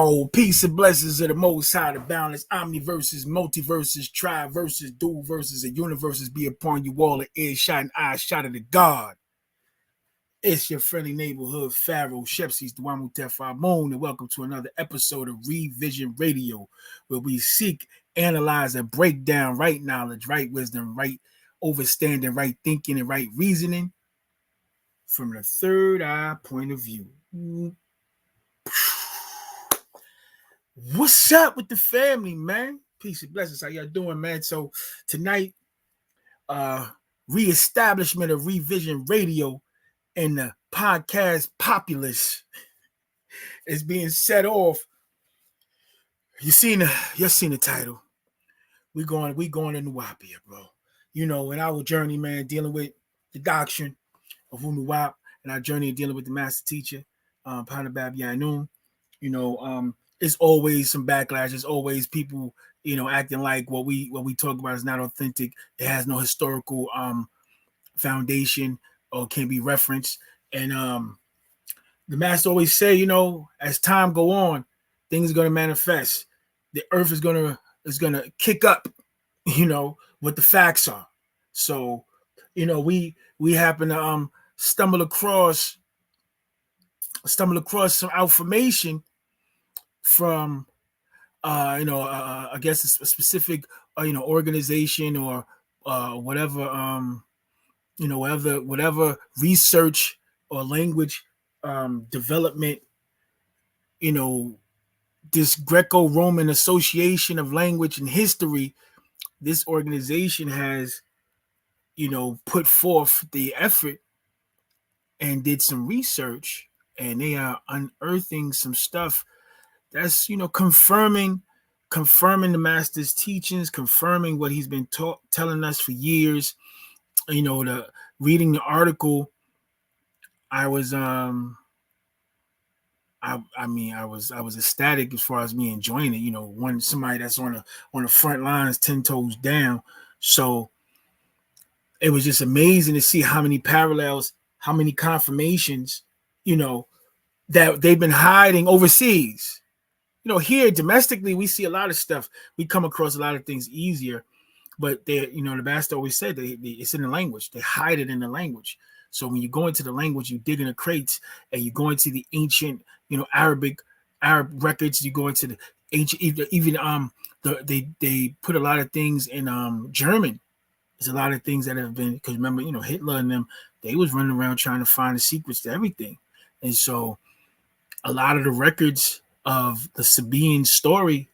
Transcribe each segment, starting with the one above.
Yo, peace and blessings of the most high, the boundless omniverses, multiverses, tri-verses, dual verses, and universes be upon you all, an earshot and eye shot of the God. It's your friendly neighborhood Pharaoh, Shepsi's Nuwaubiya Moon, and welcome to another episode of Revision Radio, where we seek, analyze, and break down right knowledge, right wisdom, right overstanding, right thinking, and right reasoning from the third eye point of view. What's up with the family, man? Peace and blessings. How y'all doing, man? So tonight, reestablishment of Revision Radio and the podcast populace is being set off. You seen the title. We going to Nuwaubiya, bro. You know, in our journey, man, dealing with the doctrine of Nuwaubiya and our journey of dealing with the master teacher, Panabab. You know, it's always some backlash. There's always people, you know, acting like what we talk about is not authentic. It has no historical foundation or can be referenced. And the master always say, you know, as time go on, things are gonna manifest. The earth is gonna kick up, you know, what the facts are. So, you know, we happen to stumble across some information from I guess a specific organization or whatever whatever research or language development, you know, this Greco-Roman Association of Language and History, this organization has, you know, put forth the effort and did some research, and they are unearthing some stuff that's, you know, confirming the master's teachings, confirming what he's been telling us for years. You know, reading the article, I was I was ecstatic as far as me enjoying it. You know, somebody that's on the front lines, 10 toes down. So it was just amazing to see how many parallels, how many confirmations, you know, that they've been hiding overseas. You know, here domestically, we see a lot of stuff. We come across a lot of things easier, but they, you know, the master always said it's in the language. They hide it in the language. So when you go into the language, you dig in the crates, and you go into the ancient, you know, Arab records. You go into the ancient, even they put a lot of things in German. There's a lot of things that have been, because remember, you know, Hitler and them, they was running around trying to find the secrets to everything, and so a lot of the records of the Sabaean story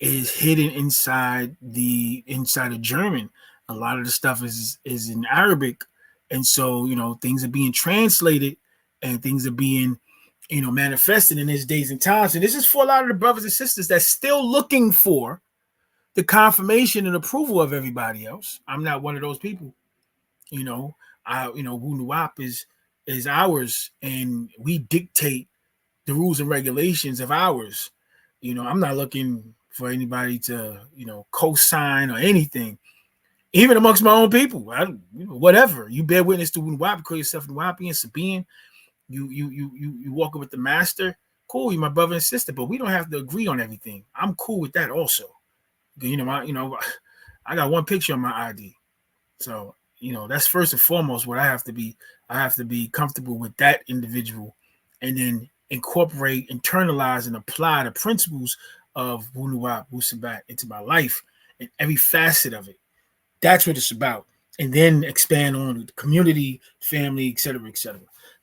is hidden inside of German. A lot of the stuff is in Arabic, and so, you know, things are being translated and things are being, you know, manifested in these days and times. And this is for a lot of the brothers and sisters that's still looking for the confirmation and approval of everybody else. I'm not one of those people. You know, Nuwaubiya is ours, and we dictate the rules and regulations of ours. You know, I'm not looking for anybody to, you know, co-sign or anything, even amongst my own people. Whatever. You bear witness to Nuwaubiya, call yourself Nuwaubiyan, Sabaean. You walking with the master. Cool, you're my brother and sister, but we don't have to agree on everything. I'm cool with that also. You know, I got one picture on my ID. So, you know, that's first and foremost what I have to be. I have to be comfortable with that individual, and then incorporate, internalize, and apply the principles of Nuwaubiya into my life and every facet of it. That's what it's about. And then expand on the community, family, etc.,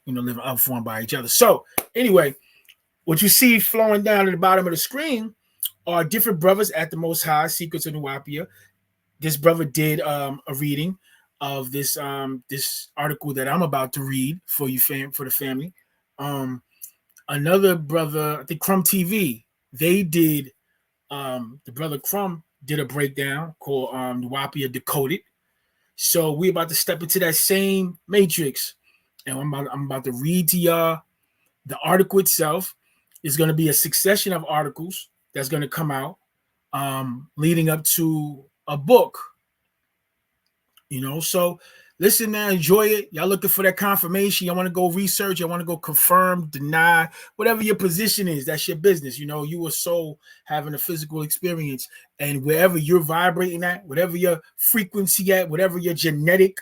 you know, living upformed by each other. So anyway, what you see flowing down at the bottom of the screen are different brothers at the Most High, Secrets of Nuwaubiya. This brother did a reading of this article that I'm about to read for you, for the family. Another brother, I think Crumb TV, they did, the brother Crumb did a breakdown called Nuwaubiya Decoded. So we're about to step into that same matrix, and I'm about to read to y'all the article itself. Is going to be a succession of articles that's going to come out, leading up to a book. You know, so listen now, enjoy it. Y'all looking for that confirmation. Y'all want to go research. Y'all want to go confirm, deny, whatever your position is. That's your business. You know, you a soul having a physical experience. And wherever you're vibrating at, whatever your frequency at, whatever your genetic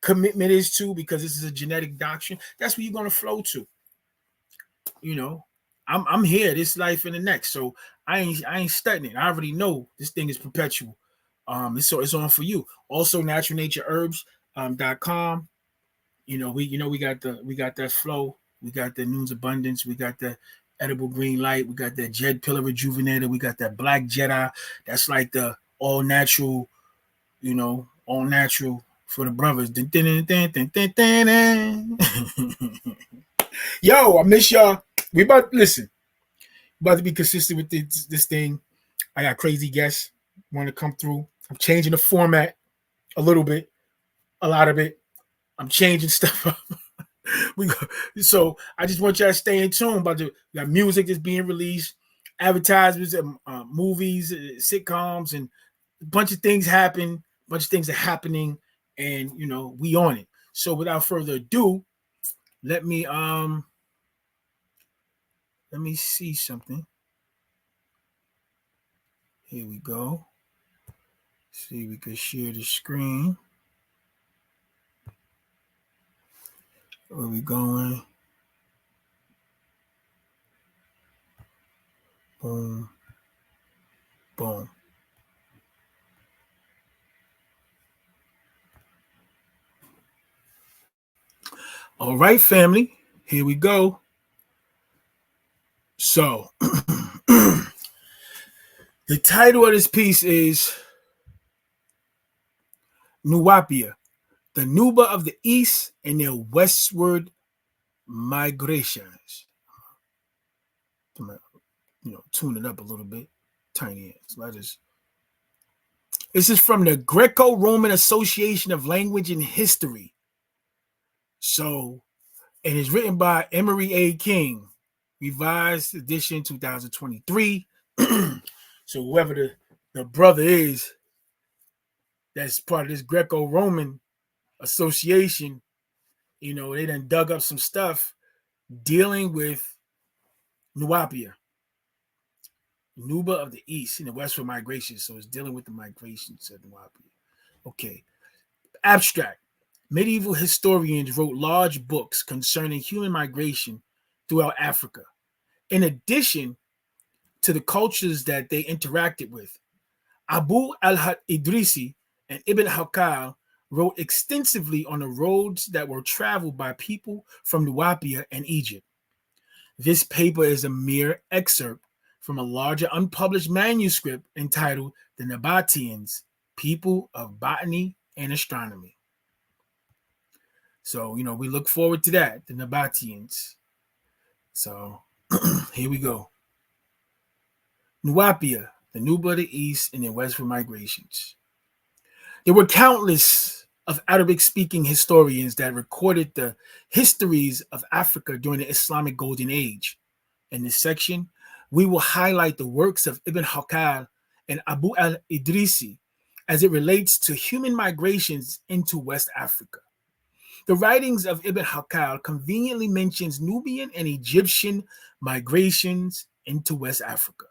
commitment is to, because this is a genetic doctrine, that's where you're going to flow to. You know, I'm here, this life and the next. So I ain't studying it. I already know this thing is perpetual. It's on for you. Also, naturalnatureherbs.com. We got that flow. We got the Noon's Abundance. We got the edible green light. We got that Jed Pillar Rejuvenator. We got that Black Jedi. That's like the all natural, all natural for the brothers. Yo, I miss y'all. We about to be consistent with this thing. I got crazy guests want to come through. I'm changing the format a little bit, a lot of it. I'm changing stuff up. So I just want y'all to stay in tune about we got music that's being released, advertisements, movies, sitcoms, and a bunch of things happen. A bunch of things are happening, and we on it. So without further ado, let me see something. Here we go. See if we can share the screen. Where we going? Boom. Boom. All right, family. Here we go. So, the title of this piece is Nuwaubiya, the Nuba of the East and their westward migrations. Tune it up a little bit. Tiny letters. This is from the GRECO-ROMAN Association of Language and History. So, it is written by Emory A. King, revised edition 2023. So whoever the brother is that's part of this Greco-Roman association, they done dug up some stuff dealing with Nuwaubiya, Nuba of the East, in the westward migration. So it's dealing with the migrations of Nuwaubiya. Okay. Abstract. Medieval historians wrote large books concerning human migration throughout Africa, in addition to the cultures that they interacted with. Abu al-Idrisi and Ibn Hawkal wrote extensively on the roads that were traveled by people from Nuwaubiya and Egypt. This paper is a mere excerpt from a larger unpublished manuscript entitled The NAPATEANS, People of Botany and Astronomy. So, we look forward to that, the NAPATEANS. So, here we go. Nuwaubiya, the Nuba of the East and their westward migrations. There were countless of Arabic-speaking historians that recorded the histories of Africa during the Islamic Golden Age. In this section, we will highlight the works of Ibn Hawkal and Abu al-Idrisi as it relates to human migrations into West Africa. The writings of Ibn Hawkal conveniently mentions Nubian and Egyptian migrations into West Africa.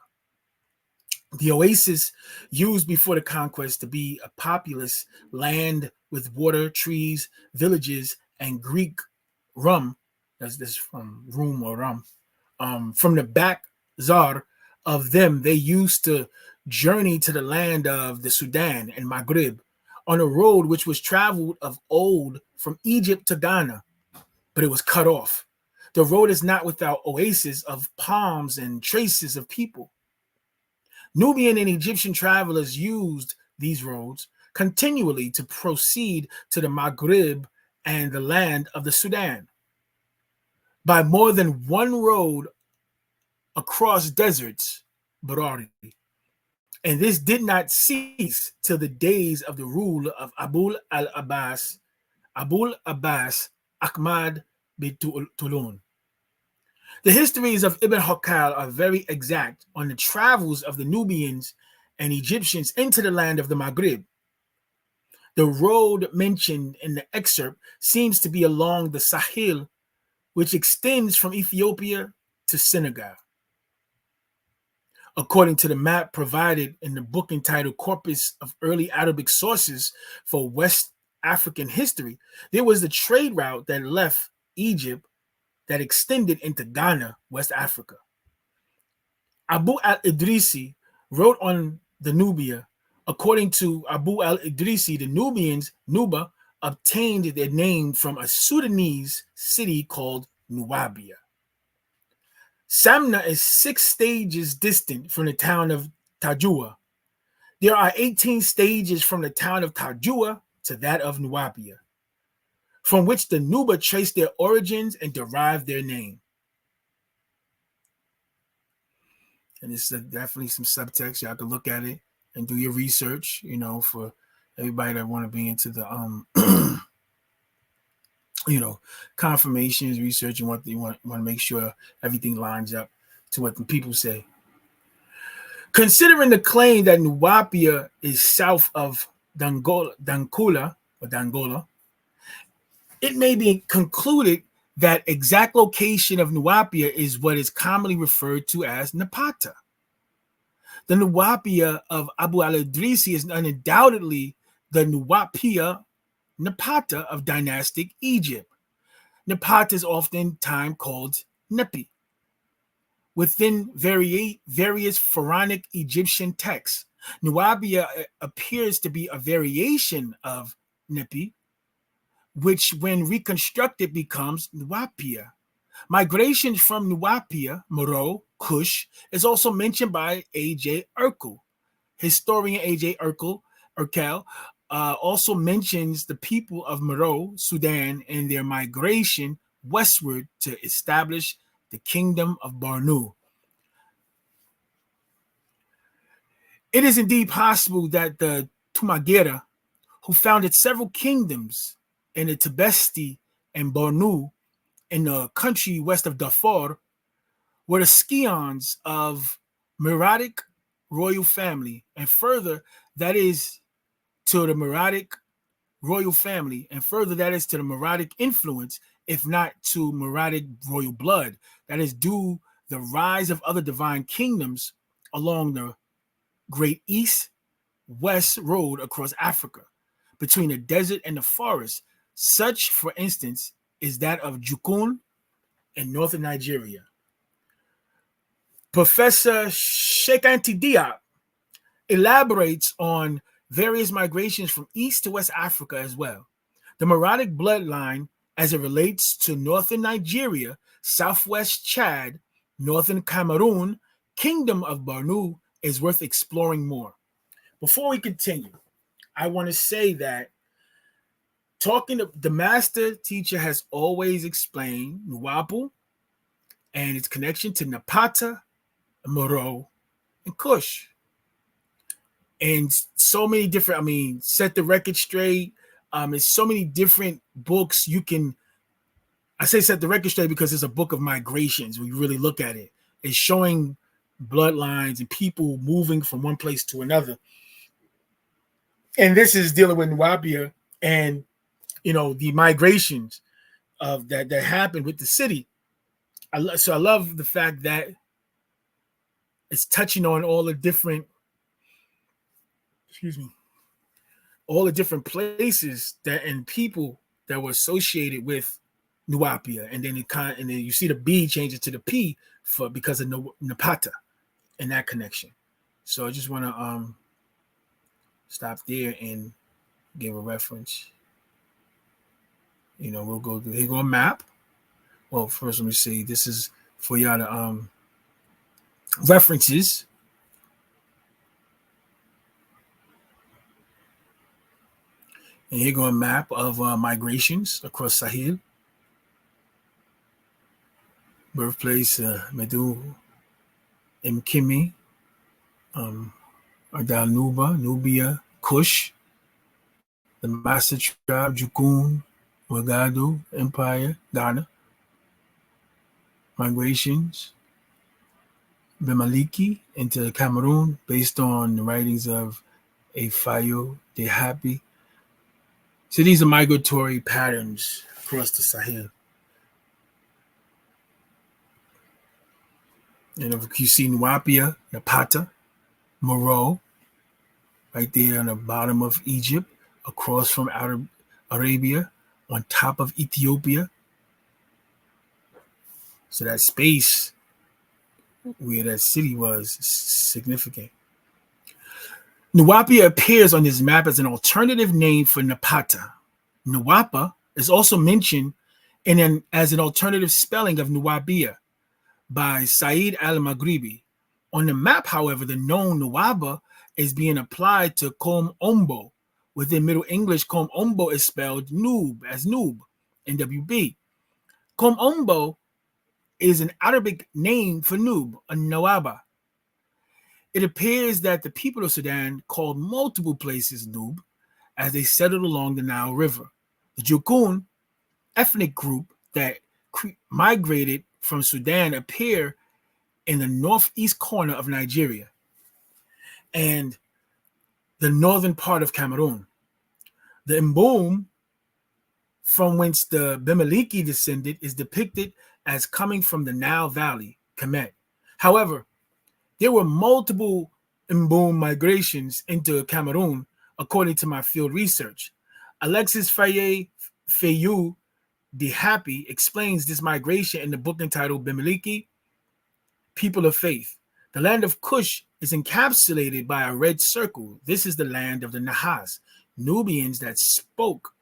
The oasis used before the conquest to be a populous land with water, trees, villages, and Greek rum, that's this from room or rum, from the back czar of them, they used to journey to the land of the Sudan and Maghreb on a road which was traveled of old from Egypt to Ghana, but it was cut off. The road is not without oases of palms and traces of people. Nubian and Egyptian travelers used these roads continually to proceed to the Maghreb and the land of the Sudan. By more than one road across deserts, Barari. And this did not cease till the days of the rule of Abul Abbas Ahmad bin Tulun. The histories of Ibn Hawkal are very exact on the travels of the Nubians and Egyptians into the land of the Maghreb. The road mentioned in the excerpt seems to be along the Sahel, which extends from Ethiopia to Senegal. According to the map provided in the book entitled Corpus of Early Arabic Sources for West African History, there was a trade route that left Egypt that extended into Ghana, West Africa. Abu al-Idrisi wrote on the Nubia. According to Abu al-Idrisi, the Nubians, NUBA, obtained their name from a Sudanese city called Nuwaubiya. Samna is 6 stages distant from the town of Tajua. There are 18 stages from the town of Tajua to that of Nuwaubiya, from which the NUBA trace their origins and derive their name. And it's definitely some subtext. Y'all can look at it and do your research, for everybody that want to be into the confirmations, research, and what you want to make sure everything lines up to what the people say. Considering the claim that Nuwaubiya is south of Dangola, it may be concluded that exact location of Nuwaubiya is what is commonly referred to as Napata. The Nuwaubiya of Abu al-Idrisi is undoubtedly the Nuwaubiya Napata of dynastic Egypt. Napata is oftentimes called Nepi. Within various pharaonic Egyptian texts, Nuwaubiya appears to be a variation of Nepi, which when reconstructed becomes Nuwaubiya. Migration from Nuwaubiya, Moro, Kush, is also mentioned by A.J. Urkel. Historian A.J. Urkel also mentions the people of Moro, Sudan, and their migration westward to establish the kingdom of Bornu. It is indeed possible that the Tumagera, who founded several kingdoms in the Tibesti and Bornu in the country west of Darfur, were the scions of Muradic royal family, and further that is to the Muradic royal family, and further that is to the Muradic influence, if not to Muradic royal blood. That is due the rise of other divine kingdoms along the great east-west road across Africa, between the desert and the forest. Such, for instance, is that of Jukun in northern Nigeria. Professor Shekanti Diop elaborates on various migrations from east to west Africa as well. The Muradic bloodline, as it relates to northern Nigeria, southwest Chad, northern Cameroon, Kingdom of Bornu, is worth exploring more. Before we continue, I want to say that talking to the master teacher has always explained Nuwaupu and its connection to Napata, Moro, and Kush. And so many different, Set the Record Straight. It's so many different books you can, I say Set the Record Straight because it's a book of migrations. When you really look at it, it's showing bloodlines and people moving from one place to another. And this is dealing with Nuwaubiya and, the migrations of that happened with the city. So I love the fact that it's touching on all the different, all the different places that and people that were associated with Nuwaubiya, and then you see the B changes to the P because of Napata and that connection. So I just want to stop there and give a reference. We'll go through. Here go a map. Well, first let me see. This is for y'all to references. And here go a map of migrations across Sahel. Birthplace Medu Mkimi, Adal Nuba, Nubia, Kush, the Master Tribe, Jukun, Wagadu, Empire, Ghana. Migrations, Bemaliki into Cameroon, based on the writings of Afayo de Happy, So these are migratory patterns across the Sahel. And if you see Nuwaubiya, Napata, Moreau, right there on the bottom of Egypt, across from Arabia, on top of Ethiopia. So that space where that city was significant. Nuwaubiya appears on this map as an alternative name for Napata. Nuwaupu is also mentioned as an alternative spelling of Nuwaubiya by Said al-Maghribi. On the map, however, the known Nuwaubu is being applied to Kom Ombo. Within Middle English, Kom Ombo is spelled Nub, as Nub, N-W-B. Kom Ombo is an Arabic name for Nub, a Nawaba. It appears that the people of Sudan called multiple places Nub as they settled along the Nile River. The Jukun ethnic group that migrated from Sudan appear in the northeast corner of Nigeria and the northern part of Cameroon. The Mbom, from whence the Bimeliki descended, is depicted as coming from the Nile Valley, Kemet. However, there were multiple Mbom migrations into Cameroon, according to my field research. Alexis Fayou de Happy explains this migration in the book entitled Bimeliki, People of Faith. The land of Cush is encapsulated by a red circle. This is the land of the Nahas, Nubians that spoke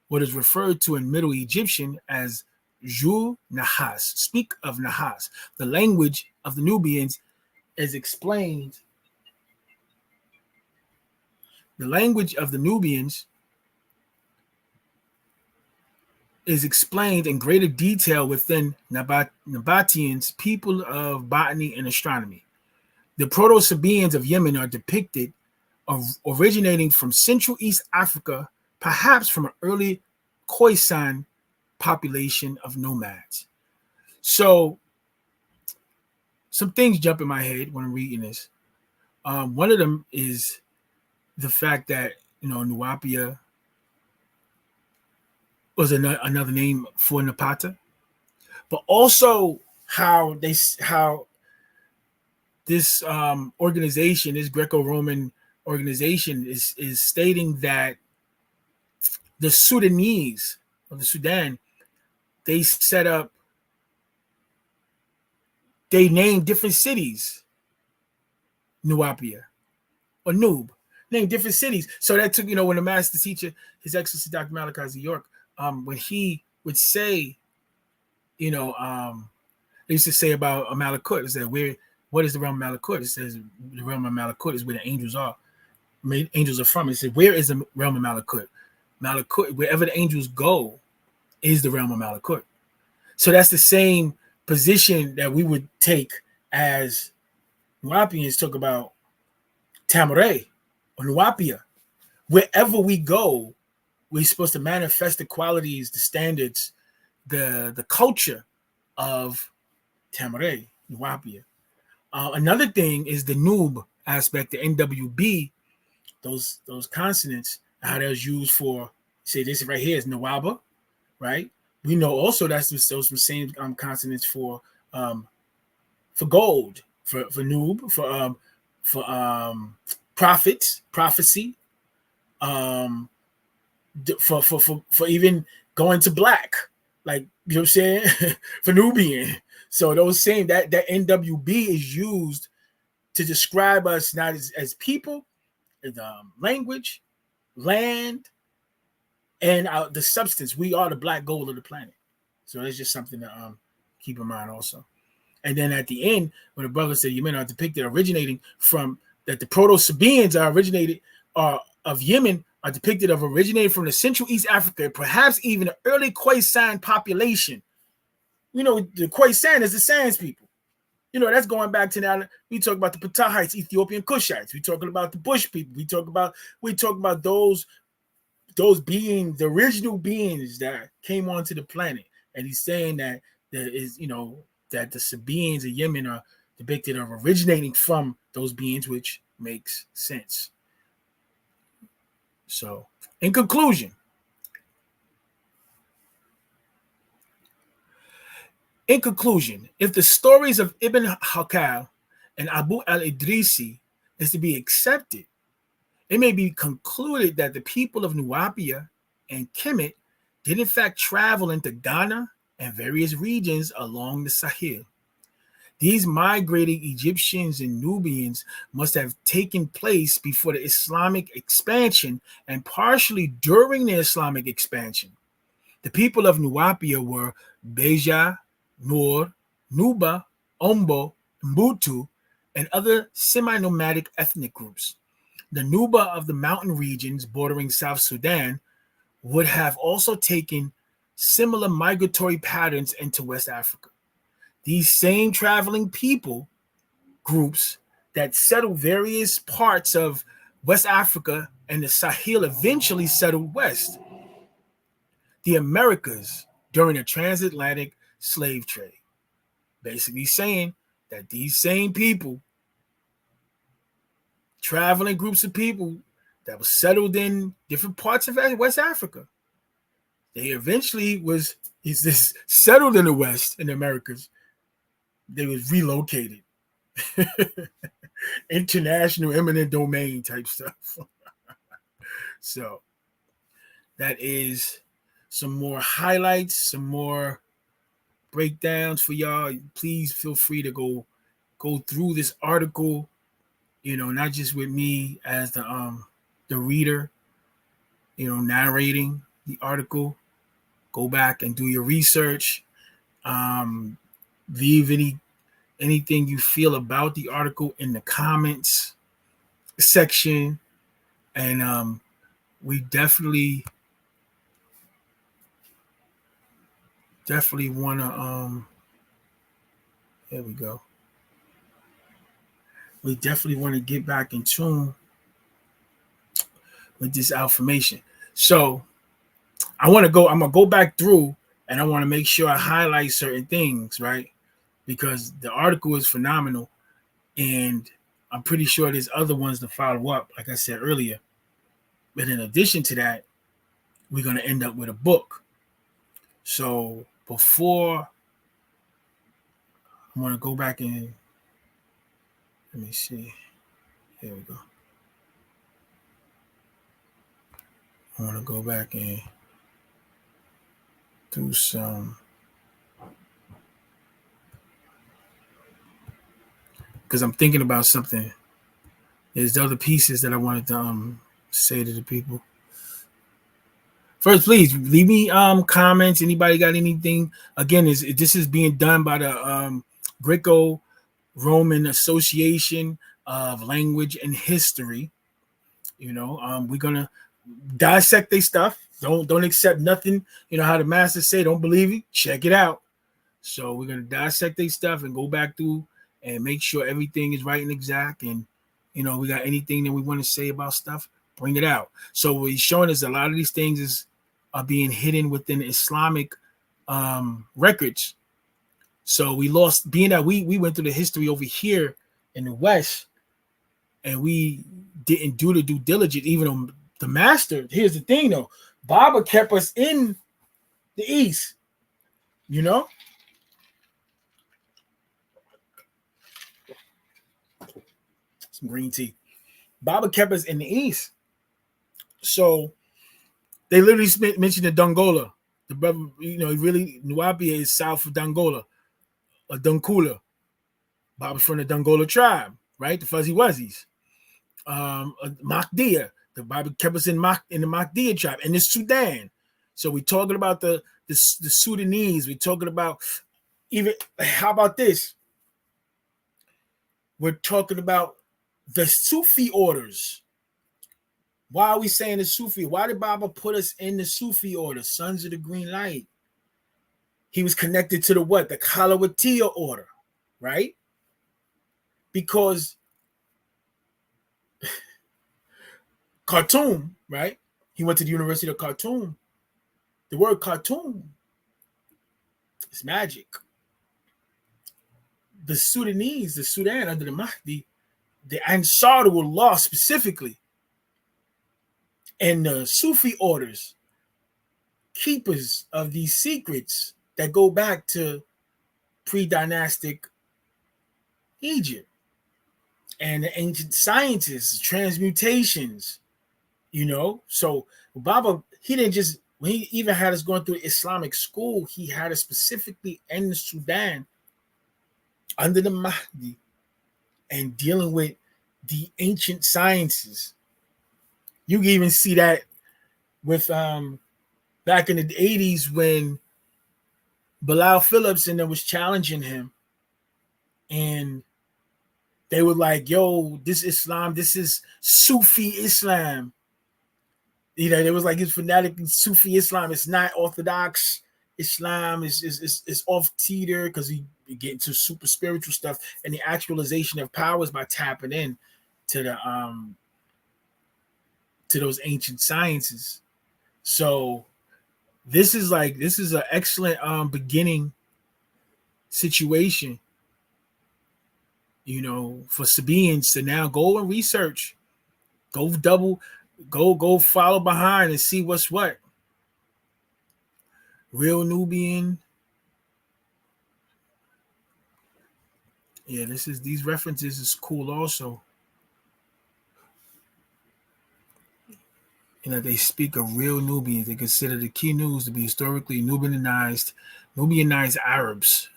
what is referred to in Middle Egyptian as Ju Nahas, speak of Nahas. The language of the Nubians is explained. The language of the Nubians is explained in greater detail within NAPATEANS, people of botany and astronomy. The Proto-Sabaeans of Yemen are depicted originating from Central East Africa, perhaps from an early Khoisan population of nomads. So, some things jump in my head when I'm reading this. One of them is the fact that, Nuwaubiya was another name for Napata, but also how this organization, this Greco-Roman organization, is stating that the Sudanese of the Sudan, they named different cities Nuwaubiya or Nub, named different cities. So that took, when the master teacher, His Excellency Dr. Malachi York, when he would say, they used to say about a Malakut, it said, what is the realm of Malakut? It says the realm of Malakut is where the angels are. Angels are from. It said, where is the realm of Malakut? Malakut, wherever the angels go, is the realm of Malakut. So that's the same position that we would take as Nuwaubians talk about Tamaray or Nuwaubiya. Wherever we go, we're supposed to manifest the qualities, the standards, the culture of Tamaray, Nuwaubiya. Another thing is the Nub aspect, the NWB, those consonants, how they're used for, say this right here is Nuwauba, right? We know also that's those same consonants for gold, for Nub, for prophets, prophecy, for even going to black, like, you know what I'm saying, for Nubian. So those same that NWB is used to describe us not as people, language, land, and the substance. We are the black gold of the planet. So that's just something to keep in mind also. And then at the end, when the brother said Yemen are depicted originating from, that the Proto-Sabaeans are originated of Yemen are depicted of originating from the Central East Africa, perhaps even the early Khoisan population. The Khoisan is the Sands people. That's going back to now. We talk about the Patahites, Ethiopian Cushites. We talking about the Bush people. We talk about those beings, the original beings that came onto the planet. And he's saying that there is, that the Sabaeans of Yemen are depicted of originating from those beings, which makes sense. So, in conclusion, In conclusion, if the stories of Ibn Hakal and Abu al-Idrisi is to be accepted, it may be concluded that the people of Nuwaubiya and Kemet did in fact travel into Ghana and various regions along the Sahel. These migrating Egyptians and Nubians must have taken place before the Islamic expansion and partially during the Islamic expansion. The people of Nuwaubiya were Beja, Nur, Nuba, Ombo, Mbutu, and other semi-nomadic ethnic groups. The Nuba of the mountain regions bordering South Sudan would have also taken similar migratory patterns into West Africa. These same traveling people groups that settled various parts of West Africa and the Sahel eventually settled west, the Americas, during the transatlantic slave trade. Basically saying that these same people, traveling groups of people that were settled in different parts of West Africa, they eventually is this settled in the West, in the Americas. They was relocated. International eminent domain type stuff. So that is some more highlights, some more breakdowns for y'all. Please feel free to go through this article, not just with me as the reader, narrating the article. Go back and do your research. Leave anything you feel about the article in the comments section, and we definitely want to there we go. We definitely want to get back in tune with this information. So I'm gonna go back through, and I want to make sure I highlight certain things, right? Because the article is phenomenal, and I'm pretty sure there's other ones to follow up, like I said earlier. But in addition to that, we're going to end up with a book. So before, I want to go back and let me see. Here we go. I want to go back and do some, because I'm thinking about something. There's other pieces that I wanted to say to the people. First, please leave me comments. Anybody got anything? Again, this is being done by the GRECO-ROMAN Association of Language and History. We're gonna dissect their stuff. Don't accept nothing. How the masters say, don't believe it. Check it out. So we're gonna dissect their stuff and go back through and make sure everything is right and exact. And we got anything that we want to say about stuff, bring it out. So what he's showing us, a lot of these things are being hidden within Islamic records. So we lost, being that we went through the history over here in the West, and we didn't do the due diligence. Even though the master, here's the thing though, Baba kept us in the East. Some green tea. Baba kept us in the East. So they literally mentioned the Dongola. The brother, really, Nuwaubiya is south of Dongola, or Dunkula. Baba's from the Dongola tribe, right? The Fuzzy Wuzzies. Mahdiya. The Bible kept us in the Mahdiya tribe, and the Sudan. So we're talking about the Sudanese. We're talking about even, how about this? We're talking about the Sufi orders. Why are we saying the Sufi? Why did Baba put us in the Sufi order, Sons of the Green Light? He was connected to the what? The Kalawatiya order, right? Because Khartoum, right? He went to the University of Khartoum. The word Khartoum is magic. The Sudanese, the Sudan under the Mahdi, the Ansar were lost specifically. And the Sufi orders, keepers of these secrets that go back to pre-dynastic Egypt and the ancient sciences, transmutations, So Baba, he didn't just, when he even had us going through Islamic school, he had us specifically in the Sudan under the Mahdi and dealing with the ancient sciences. You can even see that with back in the 80s when Bilal Phillips and them was challenging him, and they were like, yo, this Islam, this is Sufi Islam. It was like it's fanatic Sufi Islam. It's not orthodox Islam. It's off teeter because we get into super spiritual stuff, and the actualization of powers by tapping in to the to those ancient sciences. So this is an excellent beginning situation, for Sabians to now go and research, go follow behind and see what's what. Real Nubian. Yeah, these references is cool also. They speak of real Nubians. They consider the key news to be historically Nubianized Arabs.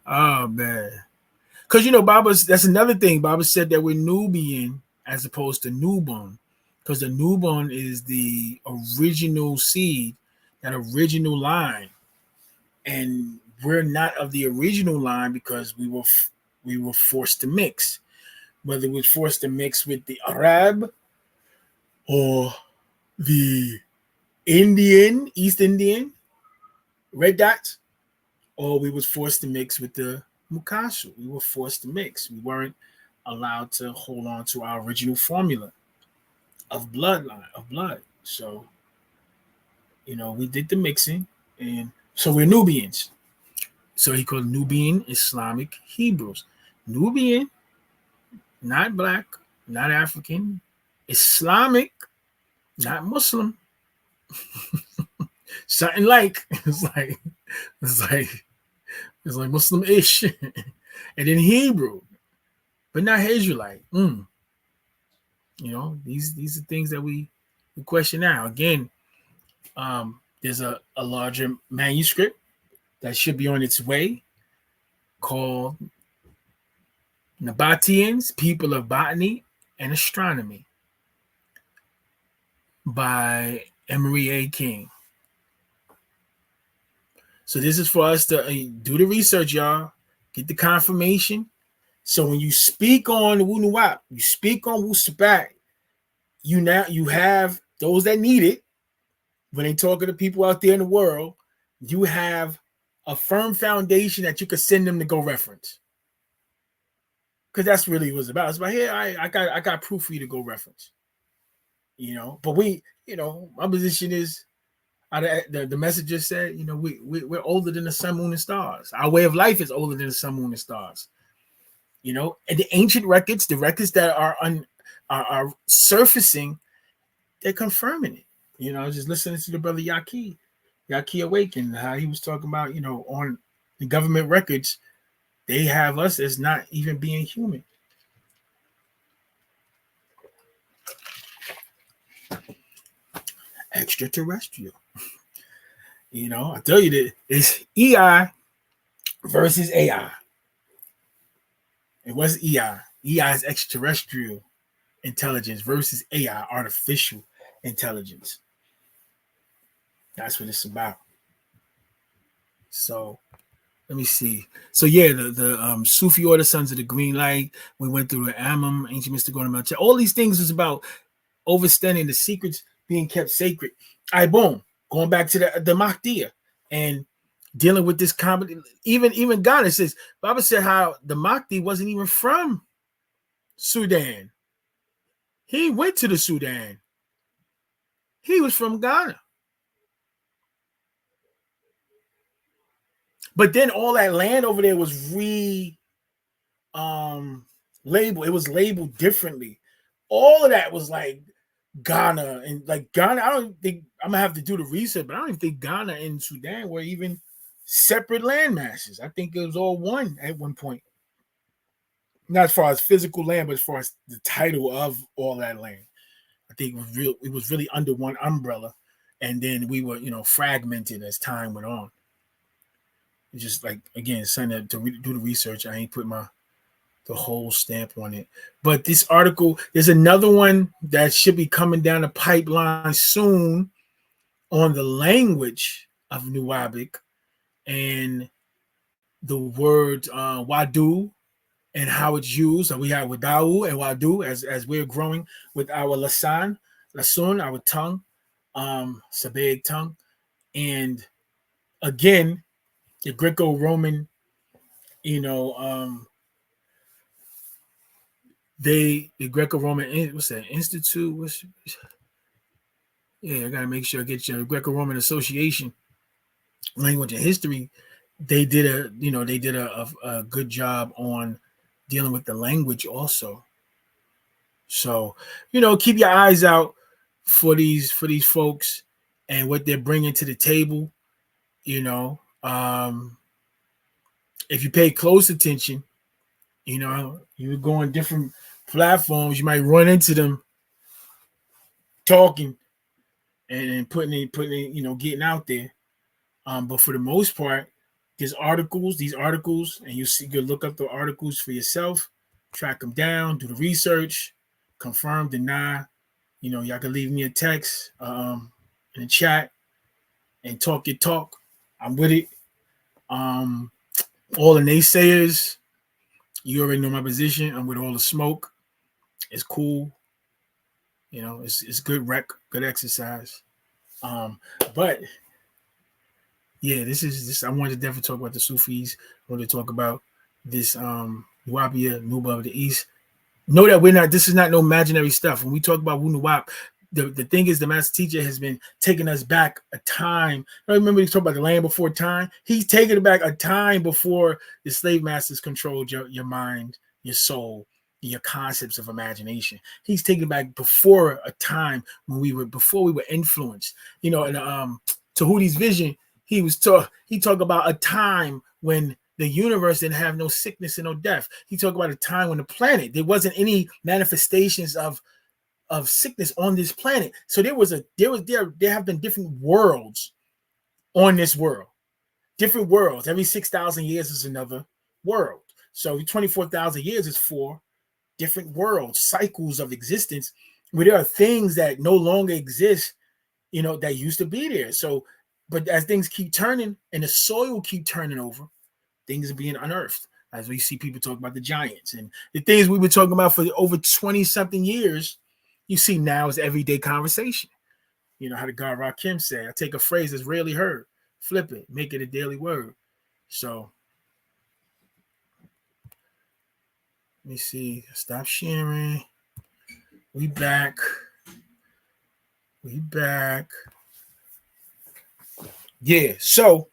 Oh man. Because that's another thing. Baba said that we're Nubian as opposed to Nuban. Because the Nuban is the original seed, that original line. And we're not of the original line because we were forced to mix. Whether we were forced to mix with the Arab or the Indian, East Indian, red dots, or we was forced to mix with the Mukasu. We were forced to mix. We weren't allowed to hold on to our original formula of blood. So, we did the mixing, and so we're Nubians. So he called Nubian Islamic Hebrews. Nubian, not black, not African. Islamic, not Muslim. Something like it's like Muslim-ish. And then Hebrew, but not Israelite. These are things that we question now. Again, there's a larger manuscript that should be on its way called NAPATEANS, People of Botany and Astronomy by Emory A. King. So this is for us to do the research, y'all. Get the confirmation. So when you speak on Nuwaubiya, you speak on WESTWARD, you have those that need it. When they talking to people out there in the world, you have a firm foundation that you could send them to go reference. Because that's really what it's about. It's about, here, I got proof for you to go reference. But my position is, the messenger said, we're older than the sun, moon, and stars. Our way of life is older than the sun, moon, and stars. And the ancient records, the records that are surfacing, they're confirming it. I was just listening to the brother Yaki Awakened, how he was talking about, on the government records, they have us as not even being human. Extraterrestrial. I tell you that it's EI versus AI. And what's EI? EI is extraterrestrial intelligence versus AI, artificial intelligence. That's what it's about. So let me see. So yeah, the Sufi order, Sons of the Green Light. We went through the Amam, ancient mystical order. All these things is about overstanding the secrets being kept sacred. All right, boom. Going back to the Mahdiya and dealing with this even Ghana says, Baba said how the Mahdi wasn't even from Sudan. He went to the Sudan. He was from Ghana. But then all that land over there was labeled. It was labeled differently. All of that was like Ghana, and like Ghana, I don't think, I'm gonna have to do the research, but I don't even think Ghana and Sudan were even separate land masses. I think it was all one at one point. Not as far as physical land, but as far as the title of all that land. I think it was really under one umbrella, and then we were, fragmented as time went on. It's just like, again, something to do the research. I ain't put the whole stamp on it. But this article, there's another one that should be coming down the pipeline soon on the language of Nuwaubic and the word Wadu and how it's used. So we have Wadau and Wadu as we're growing with our Lasun, our tongue, Sabaic tongue. And again, the Greco-Roman, the Greco-Roman, what's that, Institute? I got to make sure I get your Greco-Roman Association Language and History. They did a good job on dealing with the language also. So, keep your eyes out for these folks and what they're bringing to the table. If you pay close attention, you go on different platforms, you might run into them talking and putting in, getting out there. But for the most part, these articles, and you look up the articles for yourself, track them down, do the research, confirm, deny. Y'all can leave me a text in the chat and talk your talk. I'm with it. All the naysayers, you already know my position. I'm with all the smoke. It's cool. It's good good exercise. But yeah, this I wanted to definitely talk about the Sufis. I wanted to talk about this Nuwaubiya, NUBA of the East. Know that this is not no imaginary stuff. When we talk about Nuwaubiya, the thing is, the master teacher has been taking us back a time. I remember he talked about the land before time. He's taking it back a time before the slave masters controlled your mind, your soul, your concepts of imagination. He's taking it back before a time when before we were influenced. And Tahuti's vision, he talked about a time when the universe didn't have no sickness and no death. He talked about a time when the planet, there wasn't any manifestations of sickness on this planet. So there have been different worlds on this world. Different worlds. Every 6,000 years is another world. So 24,000 years is 4 different worlds, cycles of existence, where there are things that no longer exist, that used to be there. So, but as things keep turning and the soil keep turning over, things are being unearthed. As we see people talk about the giants and the things we've been talking about for over 20-something years, you see now is everyday conversation. How the God Rakim said, I take a phrase that's rarely heard, flip it, make it a daily word. So let me see. Stop sharing. We back. Yeah. So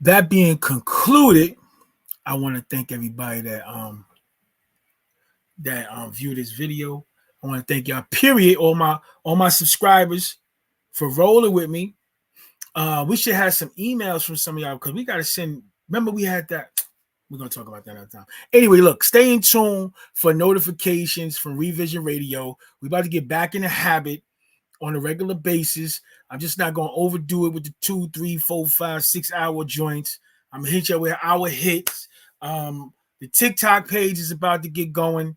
that being concluded, I want to thank everybody that view this video. I want to thank y'all, period, all my subscribers for rolling with me. We should have some emails from some of y'all because we got to send. Remember, we had that. We're going to talk about that another time. Anyway, look, stay in tune for notifications from Revision Radio. We're about to get back in the habit on a regular basis. I'm just not going to overdo it with the 2, 3, 4, 5, 6 hour joints. I'm going to hit you with hour hits. The TikTok page is about to get going.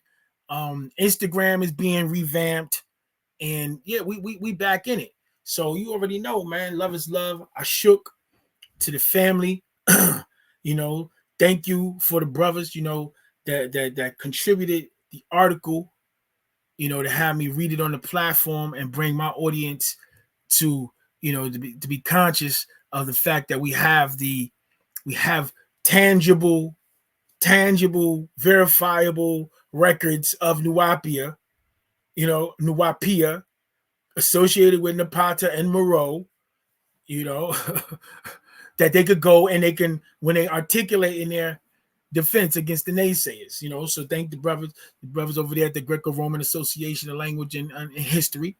Instagram is being revamped. And yeah, we back in it. So you already know, man, love is love. I shook to the family. Thank you for the brothers, that contributed the article, to have me read it on the platform and bring my audience to be conscious of the fact that we have tangible, verifiable records of Nuwaubiya, Nuwaubiya, associated with Napata and Moreau, that they could go and they can, when they articulate in their defense against the naysayers, So thank the brothers over there at the Greco-Roman Association of Language and History,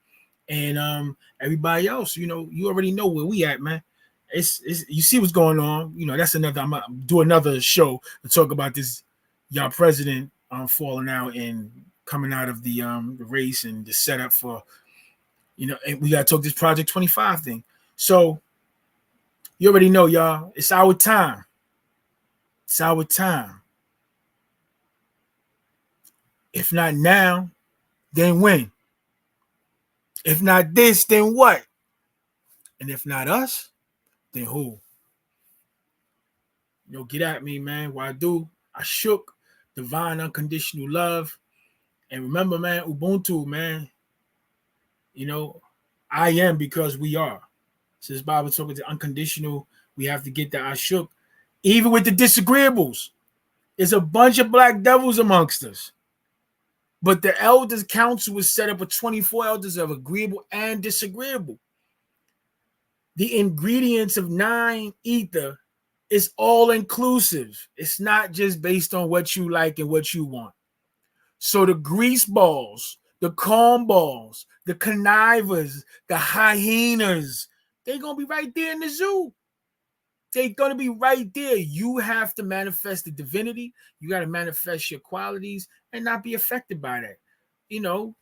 and everybody else. You already know where we at, man. it's you see what's going on. You know, that's another. I'm gonna do another show to talk about this y'all president falling out and coming out of the race and the setup for, you know, and we gotta talk this Project 25 thing. So you already know, y'all. It's our time. It's our time. If not now, then when? If not this, then what? And if not us, then who? You know, get at me, man. What I do, I shook divine unconditional love. And remember, man, Ubuntu, man. You know, I am because we are. Since Bible talking to unconditional, we have to get that I shook. Even with the disagreeables, there's a bunch of black devils amongst us. But the elders council was set up with 24 elders of agreeable and disagreeable. The ingredients of 9 ether is all inclusive. It's not just based on what you like and what you want. So the grease balls, the calm balls, the connivers, the hyenas, they're going to be right there in the zoo. They're going to be right there. You have to manifest the divinity. You got to manifest your qualities and not be affected by that. You know,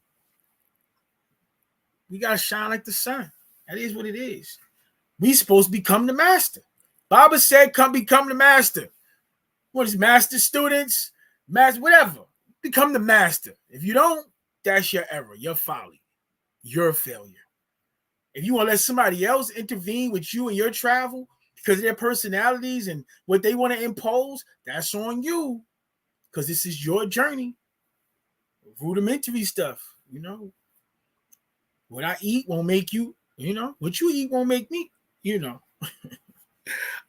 we got to shine like the sun. That is what it is. We supposed to become the master. Baba said, come become the master. What is master students? Master, whatever. Become the master. If you don't, that's your error, your folly, your failure. If you want to let somebody else intervene with you in your travel because of their personalities and what they want to impose, that's on you. Because this is your journey. Rudimentary stuff, you know. What I eat won't make you, you know. What you eat won't make me, you know.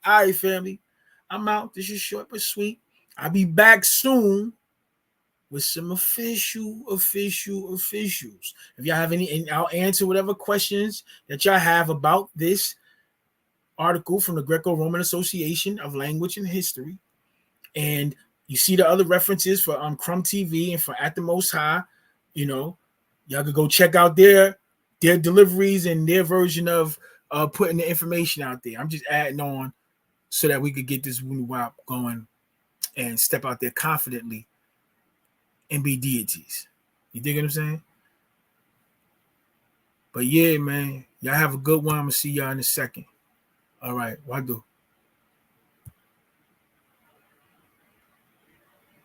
All right, family. I'm out. This is short but sweet. I'll be back soon with some officials. If y'all have any, and I'll answer whatever questions that y'all have about this article from the Greco-Roman Association of Language and History. And you see the other references for Crumb TV and for At the Most High. You know, y'all could go check out their deliveries and their version of putting the information out there. I'm just adding on so that we could get this Nuwaubiya going and step out there confidently and be deities. You dig what I'm saying? But yeah, man, y'all have a good one. I'm gonna see y'all in a second. All right, wado.